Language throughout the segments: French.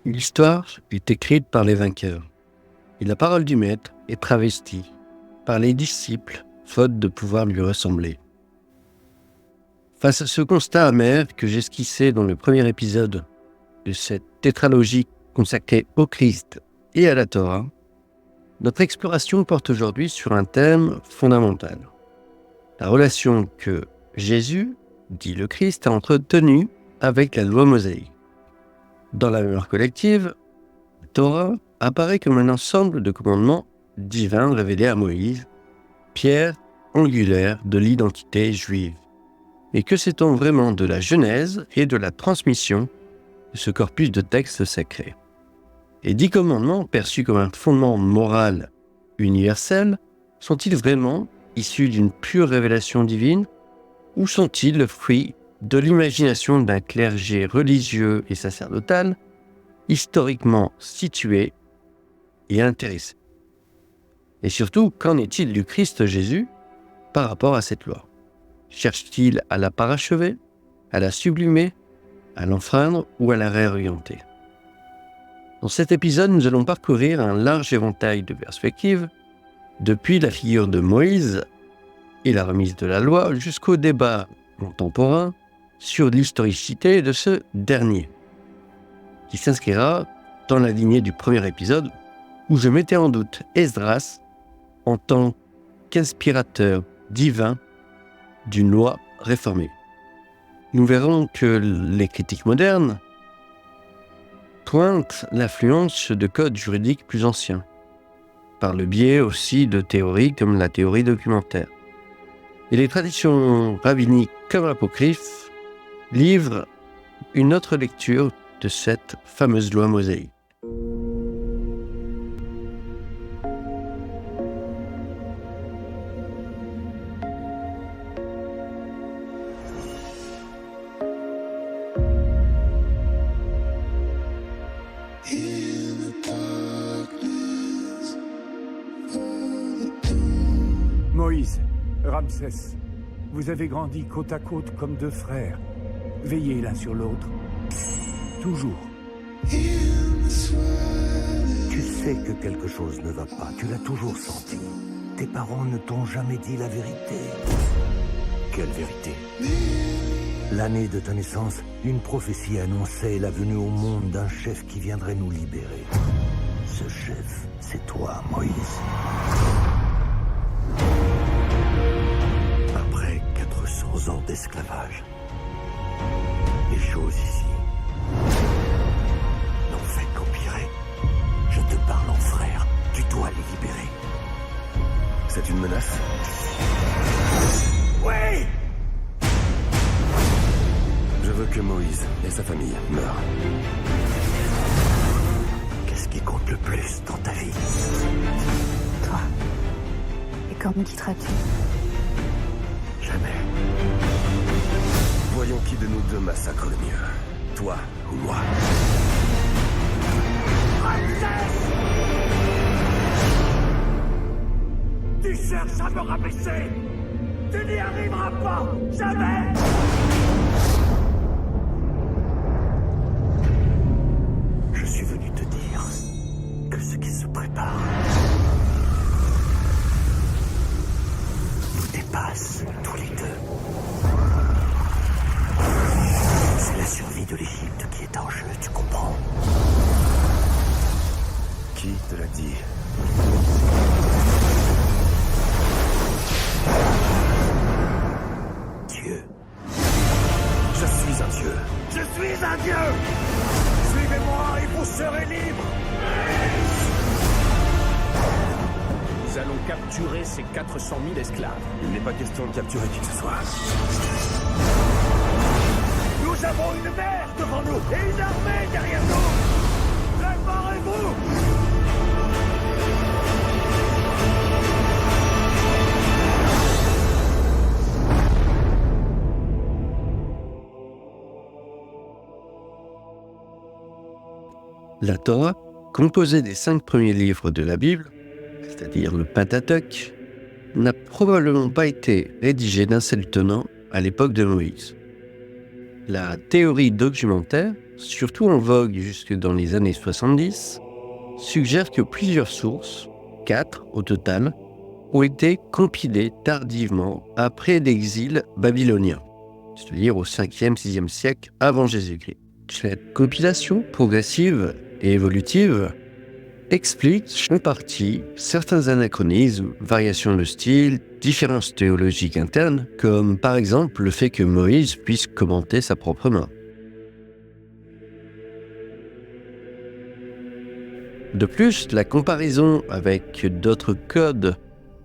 L'histoire est écrite par les vainqueurs, et la parole du Maître est travestie par les disciples, faute de pouvoir lui ressembler. Face à ce constat amer que j'esquissais dans le premier épisode de cette tétralogie consacrée au Christ et à la Torah, notre exploration porte aujourd'hui sur un thème fondamental. La relation que Jésus, dit le Christ, a entretenue avec la loi mosaïque. Dans la mémoire collective, la Torah apparaît comme un ensemble de commandements divins révélés à Moïse, pierre angulaire de l'identité juive. Et que sait-on vraiment de la genèse et de la transmission de ce corpus de textes sacrés? Les 10 commandements, perçus comme un fondement moral universel, sont-ils vraiment issus d'une pure révélation divine ou sont-ils le fruit de l'imagination d'un clergé religieux et sacerdotal historiquement situé et intéressé? Et surtout, qu'en est-il du Christ Jésus par rapport à cette loi? Cherche-t-il à la parachever, à la sublimer, à l'enfreindre ou à la réorienter? Dans cet épisode, nous allons parcourir un large éventail de perspectives, depuis la figure de Moïse et la remise de la loi jusqu'au débat contemporain sur l'historicité de ce dernier, qui s'inscrira dans la lignée du premier épisode où je mettais en doute Esdras en tant qu'inspirateur divin d'une loi réformée. Nous verrons que les critiques modernes pointent l'influence de codes juridiques plus anciens, par le biais aussi de théories comme la théorie documentaire. Et les traditions rabbiniques comme apocryphes livrent une autre lecture de cette fameuse loi mosaïque. Moïse, Ramsès, vous avez grandi côte à côte comme deux frères. Veillez l'un sur l'autre. Toujours. Tu sais que quelque chose ne va pas, tu l'as toujours senti. Tes parents ne t'ont jamais dit la vérité. Quelle vérité? L'année de ta naissance, une prophétie annonçait la venue au monde d'un chef qui viendrait nous libérer. Ce chef, c'est toi, Moïse. Après 400 ans d'esclavage, les choses ici n'ont fait qu'empirer. Je te parle en frère, tu dois les libérer. C'est une menace? Oui! Je veux que Moïse et sa famille meurent. Qu'est-ce qui compte le plus dans ta vie? Toi. Et quand me quitteras-tu? Jamais. Voyons qui de nous deux massacre le mieux. Toi ou moi? Tu cherches à me rabaisser! Tu n'y arriveras pas! Jamais! Je suis venu te dire que ce qui se prépare nous dépasse tous les deux. C'est la survie de l'Égypte qui est en jeu, tu comprends? Qui te l'a dit? Dieu. Je suis un dieu. Je suis un Dieu! Suivez-moi et vous serez libres! Nous allons capturer ces 400 000 esclaves. Il n'est pas question de capturer qui que ce soit. Nous avons une mer devant nous et une armée derrière nous! Préparez-vous! La Torah, composée des 5 premiers livres de la Bible, c'est-à-dire le Pentateuque, n'a probablement pas été rédigée d'un seul tenant à l'époque de Moïse. La théorie documentaire surtout en vogue jusque dans les années 70, suggère que plusieurs sources, 4 au total, ont été compilées tardivement après l'exil babylonien, c'est-à-dire au 5e, 6e siècle avant Jésus-Christ. Cette compilation progressive et évolutive explique en partie certains anachronismes, variations de style, différences théologiques internes, comme par exemple le fait que Moïse puisse commenter sa propre main. De plus, la comparaison avec d'autres codes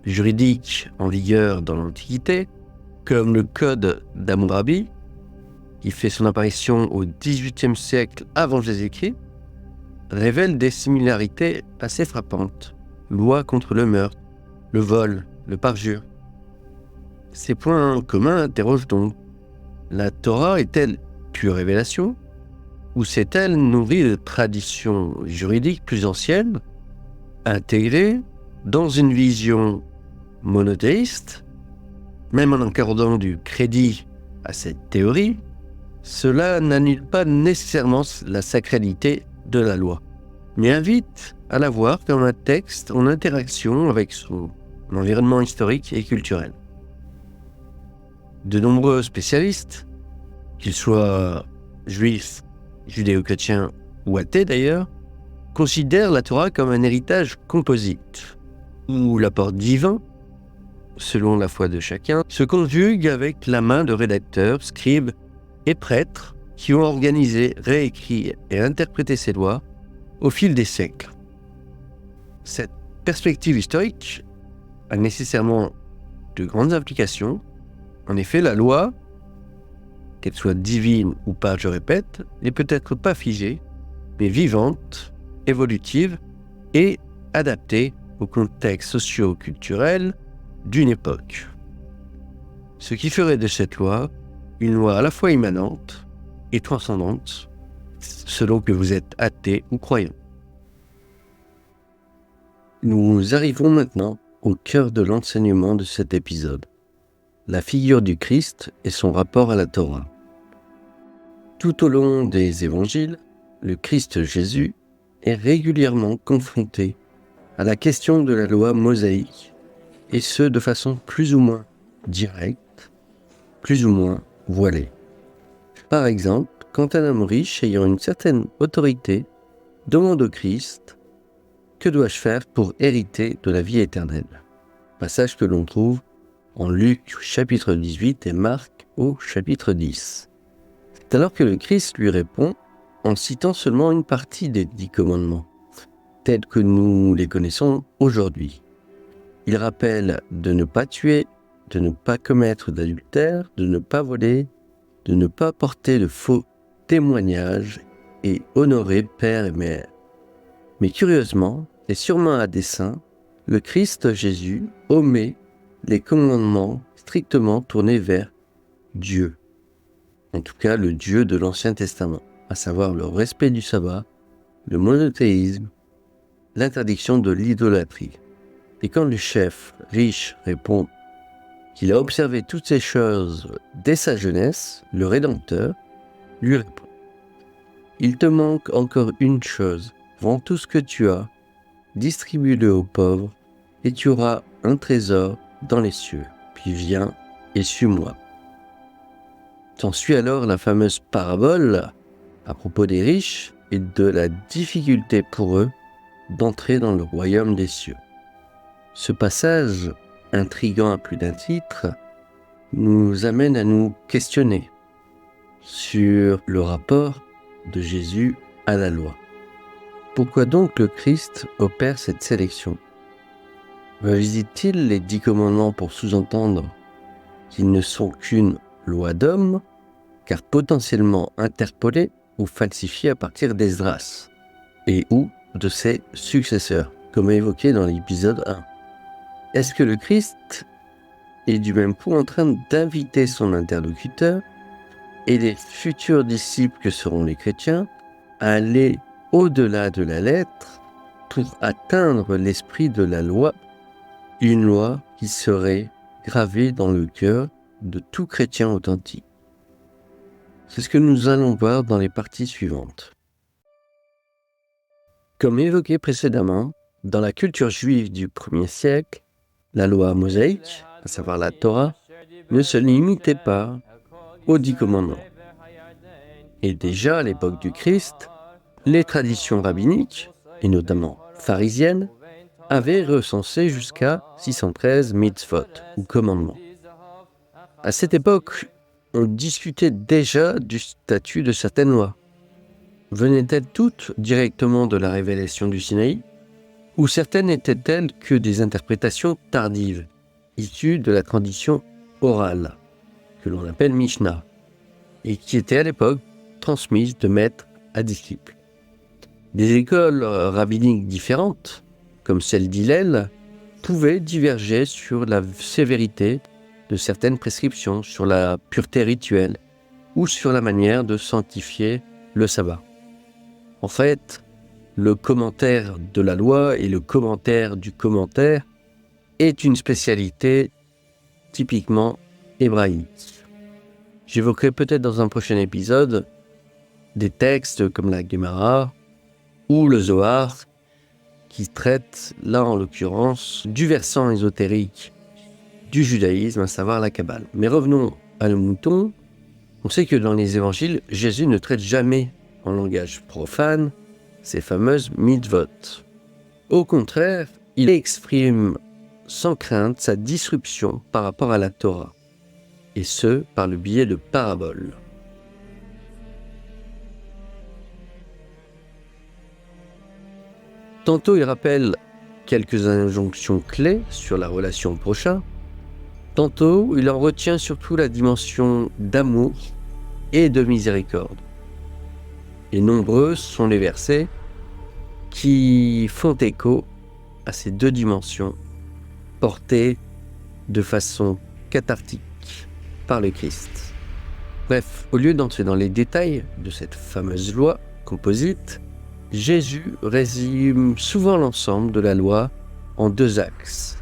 juridiques en vigueur dans l'Antiquité, comme le code d'Hammurabi, qui fait son apparition au XVIIIe siècle avant Jésus-Christ, révèle des similarités assez frappantes. Loi contre le meurtre, le vol, le parjure. Ces points communs interrogent donc. La Torah est-elle pure révélation ou s'est-elle nourrie de traditions juridiques plus anciennes, intégrées dans une vision monothéiste? Même en accordant du crédit à cette théorie, cela n'annule pas nécessairement la sacralité de la loi, mais invite à la voir comme un texte en interaction avec son environnement historique et culturel. De nombreux spécialistes, qu'ils soient juifs, judéo-chrétiens ou athées d'ailleurs, considèrent la Torah comme un héritage composite, où l'apport divin, selon la foi de chacun, se conjugue avec la main de rédacteurs, scribes et prêtres qui ont organisé, réécrit et interprété ces lois au fil des siècles. Cette perspective historique a nécessairement de grandes implications. En effet, la loi, qu'elle soit divine ou pas, je répète, n'est peut-être pas figée, mais vivante, évolutive et adaptée au contexte socio-culturel d'une époque. Ce qui ferait de cette loi une loi à la fois immanente et transcendante, selon que vous êtes athée ou croyant. Nous arrivons maintenant au cœur de l'enseignement de cet épisode, la figure du Christ et son rapport à la Torah. Tout au long des évangiles, le Christ Jésus est régulièrement confronté à la question de la loi mosaïque, et ce de façon plus ou moins directe, plus ou moins voilée. Par exemple, quand un homme riche ayant une certaine autorité demande au Christ « Que dois-je faire pour hériter de la vie éternelle ?» Passage que l'on trouve en Luc chapitre 18 et Marc au chapitre 10. C'est alors que le Christ lui répond en citant seulement une partie des 10 commandements, tels que nous les connaissons aujourd'hui. Il rappelle de ne pas tuer, de ne pas commettre d'adultère, de ne pas voler, de ne pas porter de faux témoignages et honorer père et mère. Mais curieusement, et sûrement à dessein, le Christ Jésus omet les commandements strictement tournés vers Dieu, en tout cas le Dieu de l'Ancien Testament, à savoir le respect du sabbat, le monothéisme, l'interdiction de l'idolâtrie. Et quand le chef riche répond qu'il a observé toutes ces choses dès sa jeunesse, le Rédempteur lui répond « Il te manque encore une chose, vends tout ce que tu as, distribue-le aux pauvres, et tu auras un trésor dans les cieux, puis viens et suis-moi. » S'ensuit alors la fameuse parabole à propos des riches et de la difficulté pour eux d'entrer dans le royaume des cieux. Ce passage, intriguant à plus d'un titre, nous amène à nous questionner sur le rapport de Jésus à la loi. Pourquoi donc le Christ opère cette sélection? Revisite-t-il les 10 commandements pour sous-entendre qu'ils ne sont qu'une loi d'homme, car potentiellement interpolée ou falsifiée à partir d'Esdras, et ou de ses successeurs, comme évoqué dans l'épisode 1? Est-ce que le Christ est du même coup en train d'inviter son interlocuteur et les futurs disciples que seront les chrétiens à aller au-delà de la lettre pour atteindre l'esprit de la loi, une loi qui serait gravée dans le cœur de tout chrétien authentique? C'est ce que nous allons voir dans les parties suivantes. Comme évoqué précédemment, dans la culture juive du 1er siècle, la loi mosaïque, à savoir la Torah, ne se limitait pas aux 10 commandements. Et déjà à l'époque du Christ, les traditions rabbiniques, et notamment pharisiennes, avaient recensé jusqu'à 613 mitzvot, ou commandements. À cette époque, on discutait déjà du statut de certaines lois. Venaient-elles toutes directement de la révélation du Sinaï, ou certaines étaient-elles que des interprétations tardives, issues de la tradition orale, que l'on appelle Mishnah, et qui étaient à l'époque transmises de maître à disciple. Des écoles rabbiniques différentes, comme celle d'Hillel, pouvaient diverger sur la sévérité de certaines prescriptions, sur la pureté rituelle ou sur la manière de sanctifier le sabbat. En fait, le commentaire de la loi et le commentaire du commentaire est une spécialité typiquement hébraïque. J'évoquerai peut-être dans un prochain épisode des textes comme la Gemara ou le Zohar qui traitent, là en l'occurrence, du versant ésotérique du judaïsme, à savoir la Kabbale. Mais revenons à nos moutons. On sait que dans les évangiles, Jésus ne traite jamais en langage profane ces fameuses mitzvot. Au contraire, il exprime sans crainte sa disruption par rapport à la Torah, et ce, par le biais de paraboles. Tantôt il rappelle quelques injonctions clés sur la relation au prochain, tantôt il en retient surtout la dimension d'amour et de miséricorde. Et nombreux sont les versets qui font écho à ces deux dimensions portées de façon cathartique par le Christ. Bref, au lieu d'entrer dans les détails de cette fameuse loi composite, Jésus résume souvent l'ensemble de la loi en 2 axes,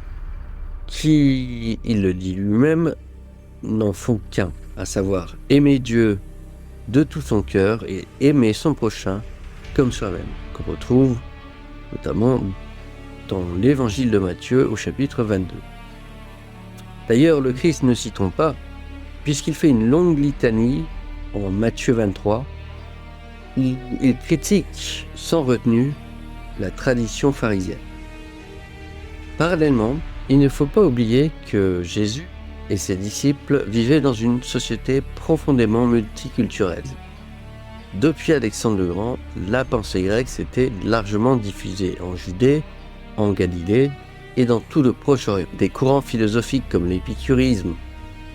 qui, il le dit lui-même, n'en font qu'un, à savoir aimer Dieu de tout son cœur et aimer son prochain comme soi-même, qu'on retrouve notamment dans l'évangile de Matthieu au chapitre 22. D'ailleurs, le Christ ne s'y trompe pas, puisqu'il fait une longue litanie en Matthieu 23, où il critique sans retenue la tradition pharisienne. Parallèlement, il ne faut pas oublier que Jésus et ses disciples vivaient dans une société profondément multiculturelle. Depuis Alexandre le Grand, la pensée grecque s'était largement diffusée en Judée, en Galilée et dans tout le Proche-Orient. Des courants philosophiques comme l'épicurisme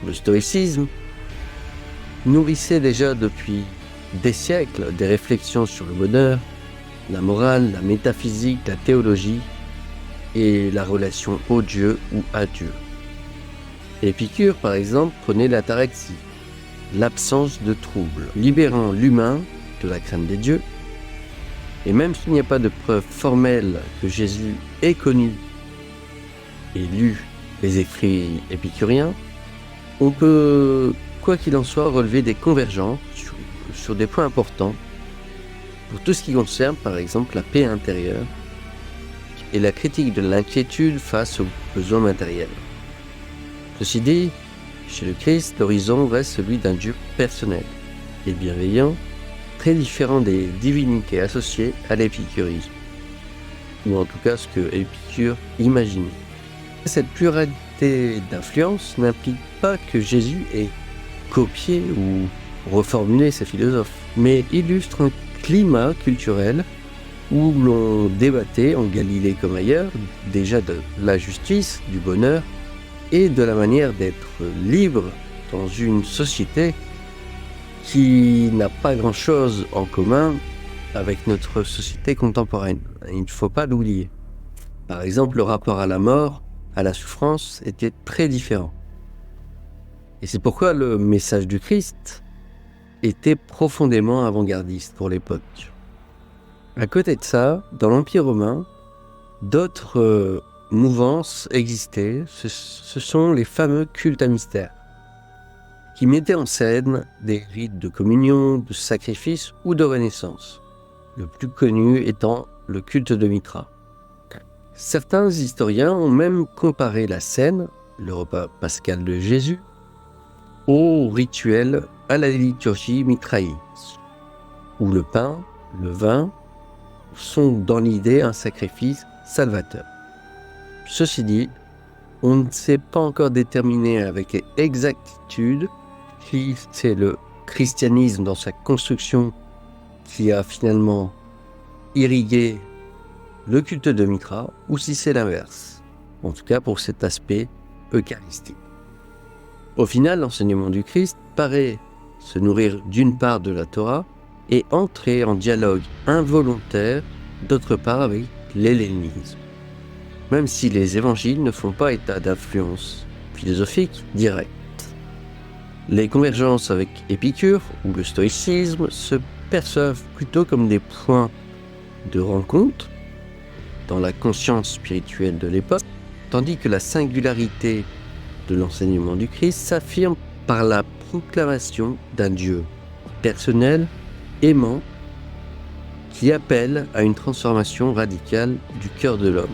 ou le stoïcisme nourrissaient déjà depuis des siècles des réflexions sur le bonheur, la morale, la métaphysique, la théologie et la relation au Dieu ou à Dieu. Épicure, par exemple, prenait l'ataraxie, l'absence de trouble, libérant l'humain de la crainte des dieux. Et même s'il n'y a pas de preuve formelle que Jésus ait connu et lu les écrits épicuriens, on peut, quoi qu'il en soit, relever des convergences sur des points importants pour tout ce qui concerne, par exemple, la paix intérieure et la critique de l'inquiétude face aux besoins matériels. Ceci dit, chez le Christ, l'horizon reste celui d'un Dieu personnel et bienveillant, très différent des divinités associées à l'épicurisme, ou en tout cas ce que Épicure imaginait. Cette pluralité d'influences n'implique pas que Jésus ait copié ou reformulé ses philosophes, mais illustre un climat culturel où l'on débattait, en Galilée comme ailleurs, déjà de la justice, du bonheur, et de la manière d'être libre dans une société qui n'a pas grand-chose en commun avec notre société contemporaine. Il ne faut pas l'oublier. Par exemple, le rapport à la mort, à la souffrance, était très différent. Et c'est pourquoi le message du Christ était profondément avant-gardiste pour l'époque. À côté de ça, dans l'Empire romain, d'autres mouvances existaient, ce sont les fameux cultes à mystère. qui mettait en scène des rites de communion, de sacrifice ou de renaissance, le plus connu étant le culte de Mitra. Certains historiens ont même comparé la scène, le repas pascal de Jésus, au rituel à la liturgie mitraïque, où le pain, le vin sont dans l'idée un sacrifice salvateur. Ceci dit, on ne sait pas encore déterminer avec exactitude si c'est le christianisme dans sa construction qui a finalement irrigué le culte de Mitra ou si c'est l'inverse, en tout cas pour cet aspect eucharistique. Au final, l'enseignement du Christ paraît se nourrir d'une part de la Torah et entrer en dialogue involontaire d'autre part avec l'hellénisme, même si les évangiles ne font pas état d'influence philosophique directe. Les convergences avec Épicure ou le stoïcisme se perçoivent plutôt comme des points de rencontre dans la conscience spirituelle de l'époque, tandis que la singularité de l'enseignement du Christ s'affirme par la proclamation d'un Dieu personnel, aimant, qui appelle à une transformation radicale du cœur de l'homme.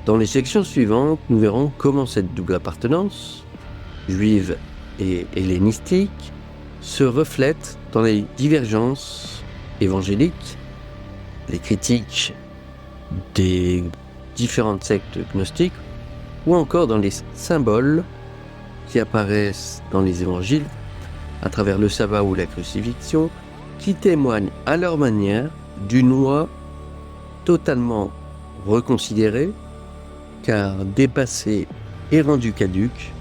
Dans les sections suivantes, nous verrons comment cette double appartenance, juive et hellénistique, se reflète dans les divergences évangéliques, les critiques des différentes sectes gnostiques, ou encore dans les symboles qui apparaissent dans les évangiles, à travers le sabbat ou la crucifixion, qui témoignent à leur manière d'une loi totalement reconsidérée, car dépassée et rendue caduque,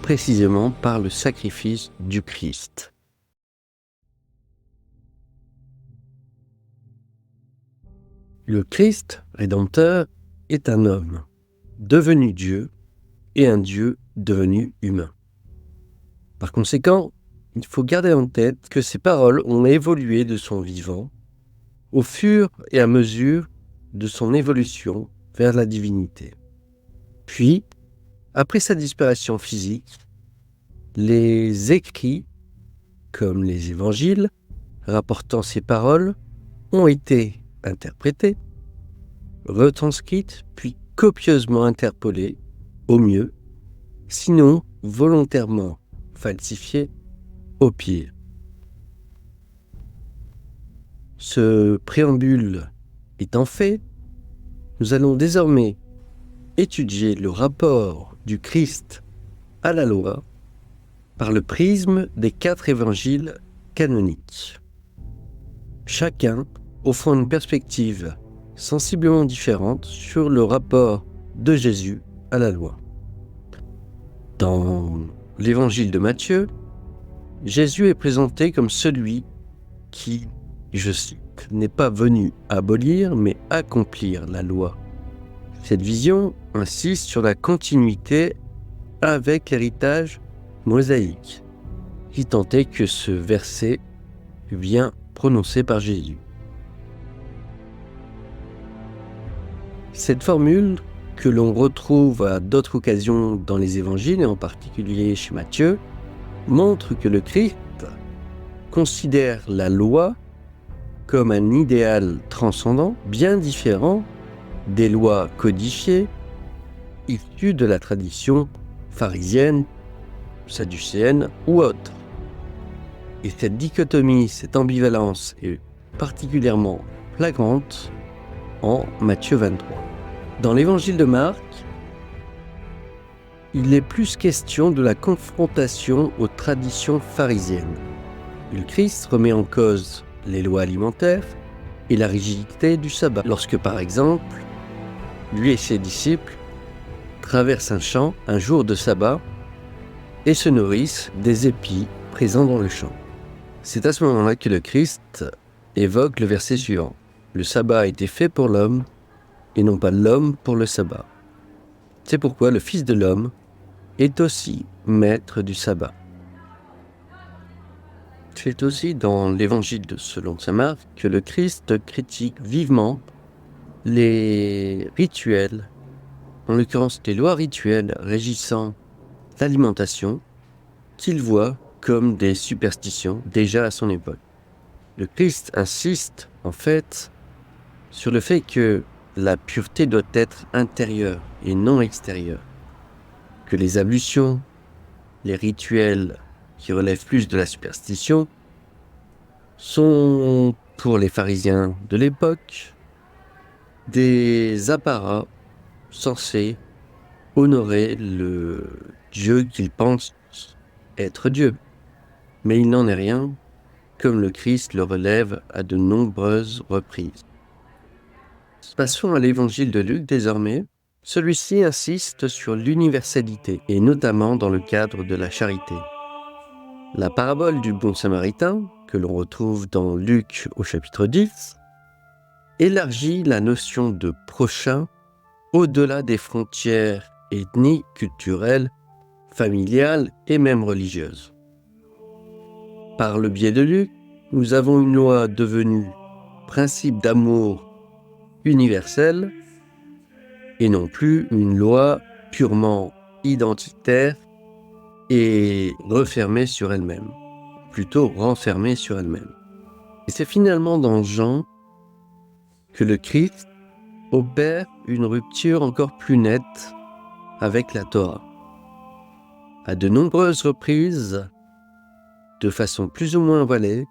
précisément par le sacrifice du Christ. Le Christ, Rédempteur, est un homme devenu Dieu et un Dieu devenu humain. Par conséquent, il faut garder en tête que ces paroles ont évolué de son vivant au fur et à mesure de son évolution vers la divinité. Puis, après sa disparition physique, les écrits, comme les évangiles, rapportant ces paroles, ont été interprétés, retranscrites, puis copieusement interpolées, au mieux, sinon volontairement falsifiées, au pire. Ce préambule étant fait, nous allons désormais étudier le rapport du Christ à la loi par le prisme des 4 évangiles canoniques. Chacun offrant une perspective sensiblement différente sur le rapport de Jésus à la loi. Dans l'évangile de Matthieu, Jésus est présenté comme celui qui, je cite, n'est pas venu abolir mais accomplir la loi. Cette vision insiste sur la continuité avec l'héritage mosaïque, qui tant est que ce verset fut bien prononcé par Jésus. Cette formule, que l'on retrouve à d'autres occasions dans les évangiles, et en particulier chez Matthieu, montre que le Christ considère la loi comme un idéal transcendant, bien différent des lois codifiées issues de la tradition pharisienne, sadducéenne ou autre. Et cette dichotomie, cette ambivalence est particulièrement flagrante en Matthieu 23. Dans l'évangile de Marc, il est plus question de la confrontation aux traditions pharisiennes. Le Christ remet en cause les lois alimentaires et la rigidité du sabbat, lorsque par exemple, lui et ses disciples traversent un champ un jour de sabbat et se nourrissent des épis présents dans le champ. C'est à ce moment-là que le Christ évoque le verset suivant. Le sabbat a été fait pour l'homme et non pas l'homme pour le sabbat. C'est pourquoi le Fils de l'homme est aussi maître du sabbat. C'est aussi dans l'évangile selon saint Marc que le Christ critique vivement les rituels, en l'occurrence les lois rituelles régissant l'alimentation, qu'il voit comme des superstitions déjà à son époque. Le Christ insiste, en fait, sur le fait que la pureté doit être intérieure et non extérieure, que les ablutions, les rituels qui relèvent plus de la superstition, sont, pour les pharisiens de l'époque, des apparats censés honorer le Dieu qu'ils pensent être Dieu. Mais il n'en est rien, comme le Christ le relève à de nombreuses reprises. Passons à l'évangile de Luc désormais. Celui-ci insiste sur l'universalité, et notamment dans le cadre de la charité. La parabole du bon samaritain, que l'on retrouve dans Luc au chapitre 10, élargit la notion de prochain au-delà des frontières ethniques, culturelles, familiales et même religieuses. Par le biais de Luc, nous avons une loi devenue principe d'amour universel et non plus une loi purement identitaire et refermée sur elle-même, plutôt renfermée sur elle-même. Et c'est finalement dans Jean que le Christ opère une rupture encore plus nette avec la Torah. À de nombreuses reprises, de façon plus ou moins voilée,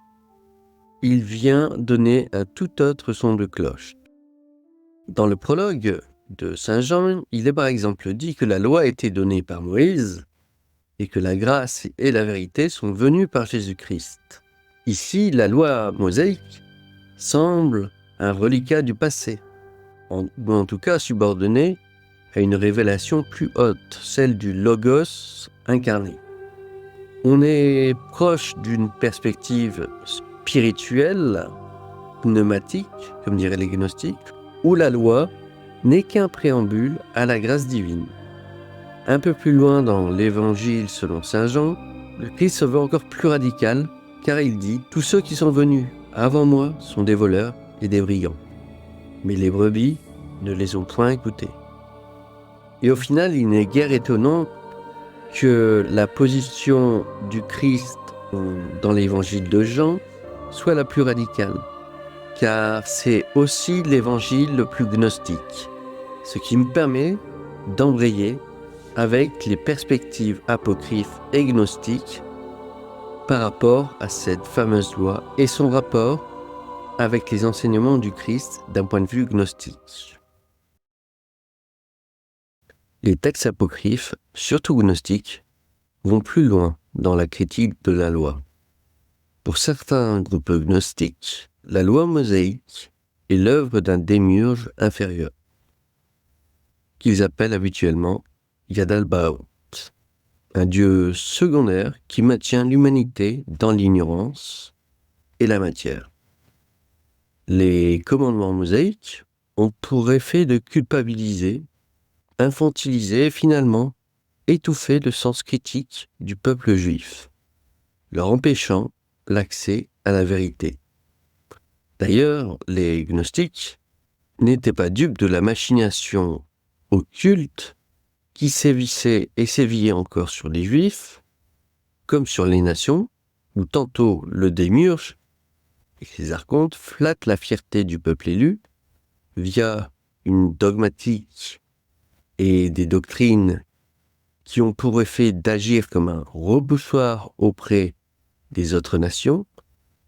il vient donner un tout autre son de cloche. Dans le prologue de Saint Jean, il est par exemple dit que la loi a été donnée par Moïse et que la grâce et la vérité sont venues par Jésus-Christ. Ici, la loi mosaïque semble un reliquat du passé, ou en tout cas subordonnée à une révélation plus haute, celle du Logos incarné. On est proche d'une perspective spirituelle, pneumatique, comme diraient les gnostiques, où la loi n'est qu'un préambule à la grâce divine. Un peu plus loin dans l'Évangile selon saint Jean, le Christ se veut encore plus radical, car il dit « Tous ceux qui sont venus avant moi sont des voleurs et des brigands, mais les brebis ne les ont point écoutés. » Et au final, il n'est guère étonnant que la position du Christ dans l'Évangile de Jean soit la plus radicale, car c'est aussi l'Évangile le plus gnostique, ce qui me permet d'embrayer avec les perspectives apocryphes et gnostiques par rapport à cette fameuse loi et son rapport avec les enseignements du Christ d'un point de vue gnostique. Les textes apocryphes, surtout gnostiques, vont plus loin dans la critique de la loi. Pour certains groupes gnostiques, la loi mosaïque est l'œuvre d'un démiurge inférieur, qu'ils appellent habituellement Yadal-Baoth, un dieu secondaire qui maintient l'humanité dans l'ignorance et la matière. Les commandements mosaïques ont pour effet de culpabiliser, infantiliser et finalement étouffer le sens critique du peuple juif, leur empêchant l'accès à la vérité. D'ailleurs, les gnostiques n'étaient pas dupes de la machination occulte qui sévissait et sévillait encore sur les juifs, comme sur les nations, où tantôt le démiurge et les archontes flattent la fierté du peuple élu via une dogmatique et des doctrines qui ont pour effet d'agir comme un repoussoir auprès des autres nations,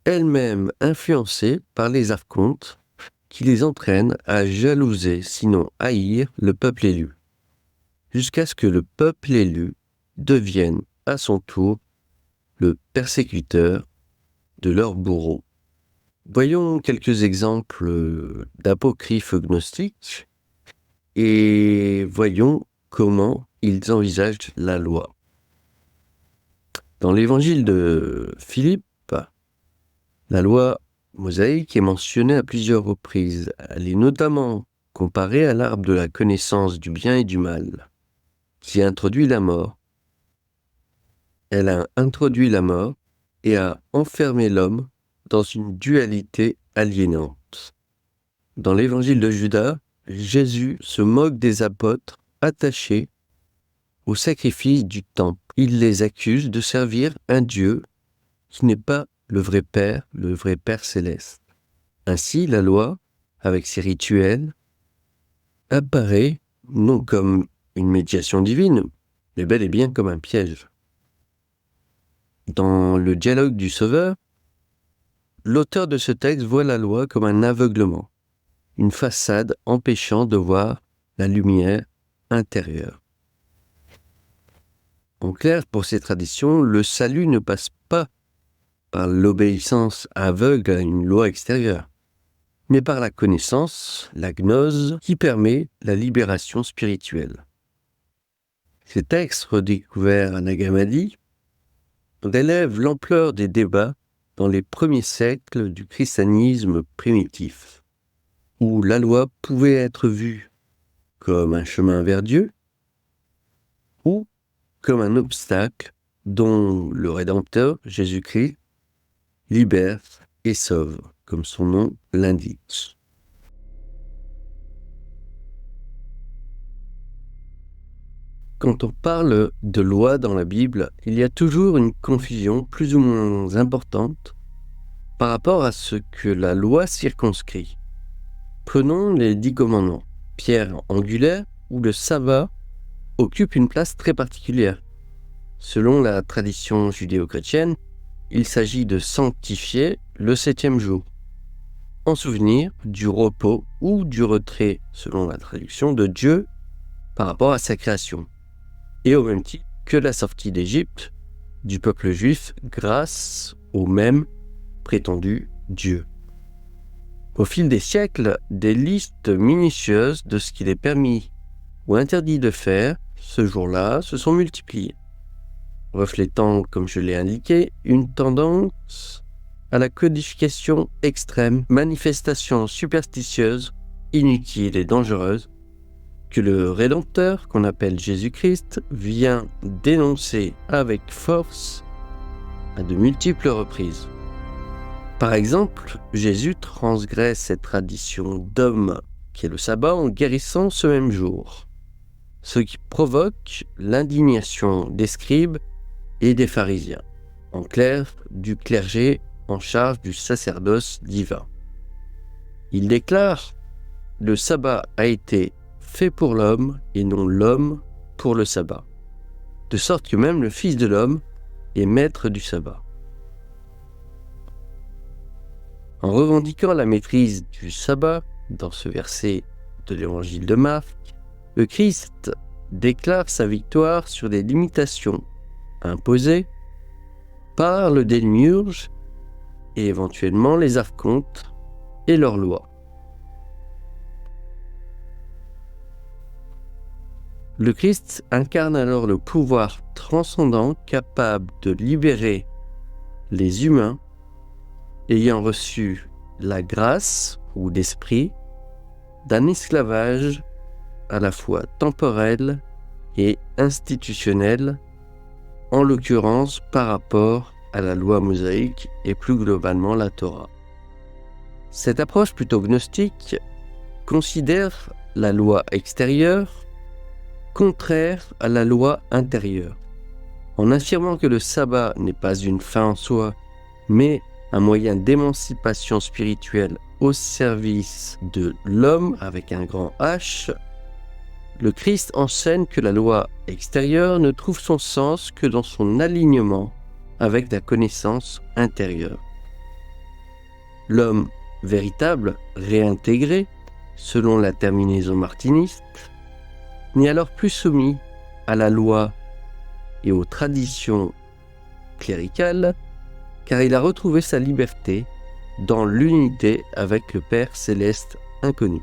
elles-mêmes influencées par les archontes qui les entraînent à jalouser, sinon haïr, le peuple élu, jusqu'à ce que le peuple élu devienne à son tour le persécuteur de leur bourreau. Voyons quelques exemples d'apocryphes gnostiques et voyons comment ils envisagent la loi. Dans l'évangile de Philippe, la loi mosaïque est mentionnée à plusieurs reprises. Elle est notamment comparée à l'arbre de la connaissance du bien et du mal, qui introduit la mort. Elle a introduit la mort et a enfermé l'homme dans une dualité aliénante. Dans l'évangile de Judas, Jésus se moque des apôtres attachés au sacrifice du temple. Il les accuse de servir un Dieu qui n'est pas le vrai Père céleste. Ainsi, la loi, avec ses rituels, apparaît non comme une médiation divine, mais bel et bien comme un piège. Dans le dialogue du Sauveur, l'auteur de ce texte voit la loi comme un aveuglement, une façade empêchant de voir la lumière intérieure. En clair, pour ces traditions, le salut ne passe pas par l'obéissance aveugle à une loi extérieure, mais par la connaissance, la gnose, qui permet la libération spirituelle. Ces textes, redécouverts à Nag Hammadi, relèvent l'ampleur des débats dans les premiers siècles du christianisme primitif, où la loi pouvait être vue comme un chemin vers Dieu ou comme un obstacle dont le Rédempteur, Jésus-Christ, libère et sauve, comme son nom l'indique. Quand on parle de loi dans la Bible, il y a toujours une confusion plus ou moins importante par rapport à ce que la loi circonscrit. Prenons les 10 commandements, pierre angulaire, où le sabbat occupe une place très particulière. Selon la tradition judéo-chrétienne, il s'agit de sanctifier le 7e jour, en souvenir du repos ou du retrait, selon la traduction, de Dieu par rapport à sa création, et au même titre que la sortie d'Égypte du peuple juif grâce au même prétendu Dieu. Au fil des siècles, des listes minutieuses de ce qu'il est permis ou interdit de faire ce jour-là se sont multipliées, reflétant, comme je l'ai indiqué, une tendance à la codification extrême, manifestation superstitieuse, inutile et dangereuse, que le Rédempteur, qu'on appelle Jésus-Christ, vient dénoncer avec force à de multiples reprises. Par exemple, Jésus transgresse cette tradition d'homme qui est le sabbat en guérissant ce même jour, ce qui provoque l'indignation des scribes et des pharisiens, en clair, du clergé en charge du sacerdoce divin. Il déclare « Le sabbat a été fait pour l'homme et non l'homme pour le sabbat, de sorte que même le Fils de l'homme est maître du sabbat. » En revendiquant la maîtrise du sabbat, dans ce verset de l'évangile de Marc, le Christ déclare sa victoire sur des limitations imposées par le démiurge et éventuellement les archontes et leurs lois. Le Christ incarne alors le pouvoir transcendant capable de libérer les humains ayant reçu la grâce ou l'esprit d'un esclavage à la fois temporel et institutionnel, en l'occurrence par rapport à la loi mosaïque et plus globalement la Torah. Cette approche plutôt gnostique considère la loi extérieure contraire à la loi intérieure, en affirmant que le sabbat n'est pas une fin en soi, mais un moyen d'émancipation spirituelle au service de l'homme avec un grand H. Le Christ enseigne que la loi extérieure ne trouve son sens que dans son alignement avec la connaissance intérieure. L'homme véritable, réintégré, selon la terminaison martiniste, n'est alors plus soumis à la loi et aux traditions cléricales, car il a retrouvé sa liberté dans l'unité avec le Père céleste inconnu.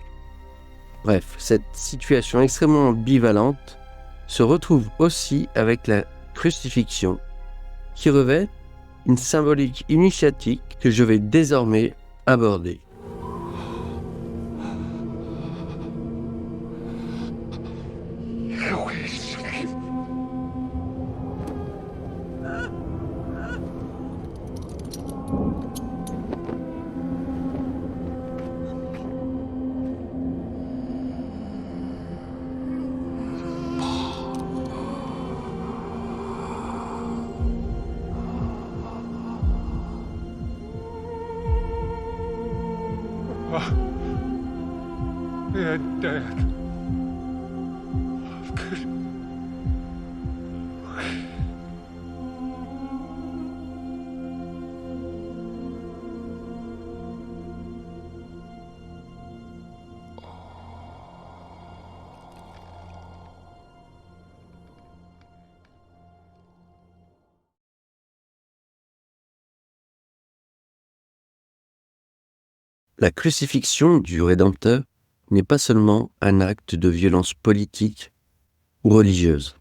Bref, cette situation extrêmement ambivalente se retrouve aussi avec la crucifixion, qui revêt une symbolique initiatique que je vais désormais aborder. They're dead. La crucifixion du Rédempteur n'est pas seulement un acte de violence politique ou religieuse.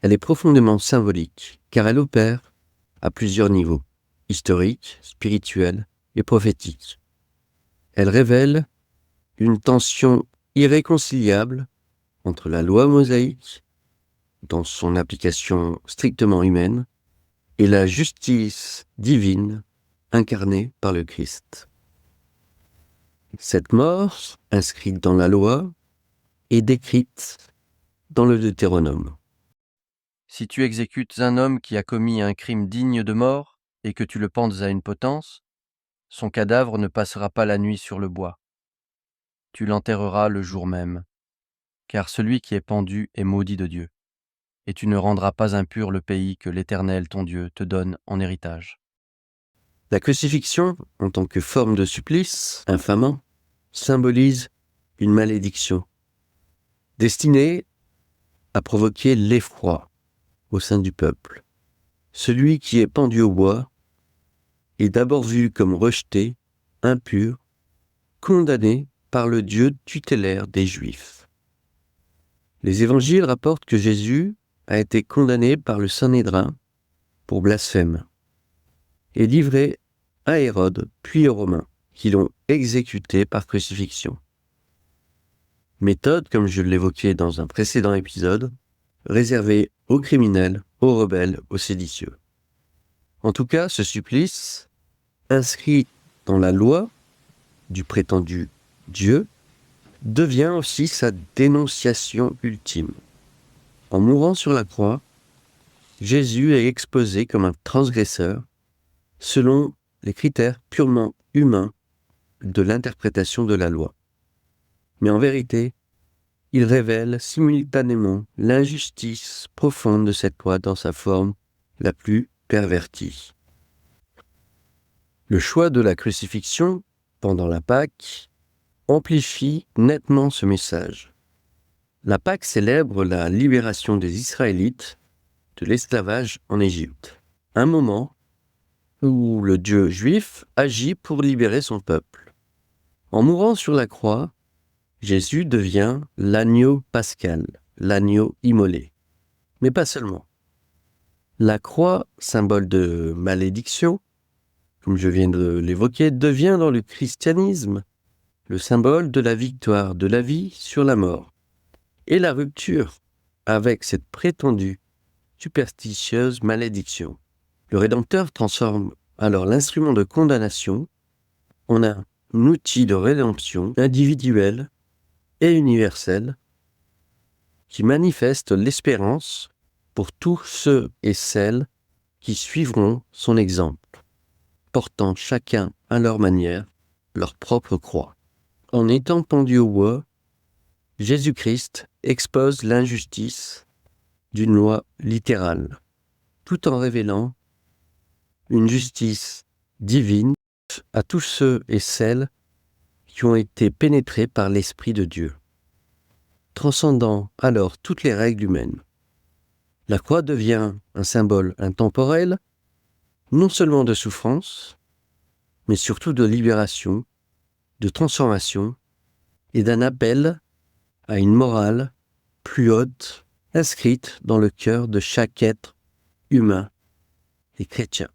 Elle est profondément symbolique, car elle opère à plusieurs niveaux, historiques, spirituels et prophétiques. Elle révèle une tension irréconciliable entre la loi mosaïque, dans son application strictement humaine, et la justice divine incarnée par le Christ. Cette mort, inscrite dans la loi, est décrite dans le Deutéronome. Si tu exécutes un homme qui a commis un crime digne de mort et que tu le pendes à une potence, son cadavre ne passera pas la nuit sur le bois. Tu l'enterreras le jour même, car celui qui est pendu est maudit de Dieu, et tu ne rendras pas impur le pays que l'Éternel ton Dieu te donne en héritage. La crucifixion, en tant que forme de supplice infamant, symbolise une malédiction, destinée à provoquer l'effroi au sein du peuple. Celui qui est pendu au bois est d'abord vu comme rejeté, impur, condamné par le Dieu tutélaire des Juifs. Les évangiles rapportent que Jésus a été condamné par le Sanhédrin pour blasphème et livré à Hérode puis aux Romains, qui l'ont exécuté par crucifixion. Méthode, comme je l'évoquais dans un précédent épisode, réservée aux criminels, aux rebelles, aux séditieux. En tout cas, ce supplice, inscrit dans la loi du prétendu Dieu, devient aussi sa dénonciation ultime. En mourant sur la croix, Jésus est exposé comme un transgresseur selon les critères purement humains de l'interprétation de la loi. Mais en vérité, il révèle simultanément l'injustice profonde de cette loi dans sa forme la plus pervertie. Le choix de la crucifixion pendant la Pâque amplifie nettement ce message. La Pâque célèbre la libération des Israélites de l'esclavage en Égypte, un moment où le Dieu juif agit pour libérer son peuple. En mourant sur la croix, Jésus devient l'agneau pascal, l'agneau immolé. Mais pas seulement. La croix, symbole de malédiction, comme je viens de l'évoquer, devient dans le christianisme le symbole de la victoire de la vie sur la mort et la rupture avec cette prétendue superstitieuse malédiction. Le Rédempteur transforme alors l'instrument de condamnation en un outil de rédemption individuel et universel qui manifeste l'espérance pour tous ceux et celles qui suivront son exemple, portant chacun à leur manière leur propre croix. En étant pendu au bois, Jésus-Christ expose l'injustice d'une loi littérale, tout en révélant une justice divine à tous ceux et celles qui ont été pénétrés par l'Esprit de Dieu, transcendant alors toutes les règles humaines. La croix devient un symbole intemporel, non seulement de souffrance, mais surtout de libération, de transformation et d'un appel à une morale plus haute, inscrite dans le cœur de chaque être humain et chrétien.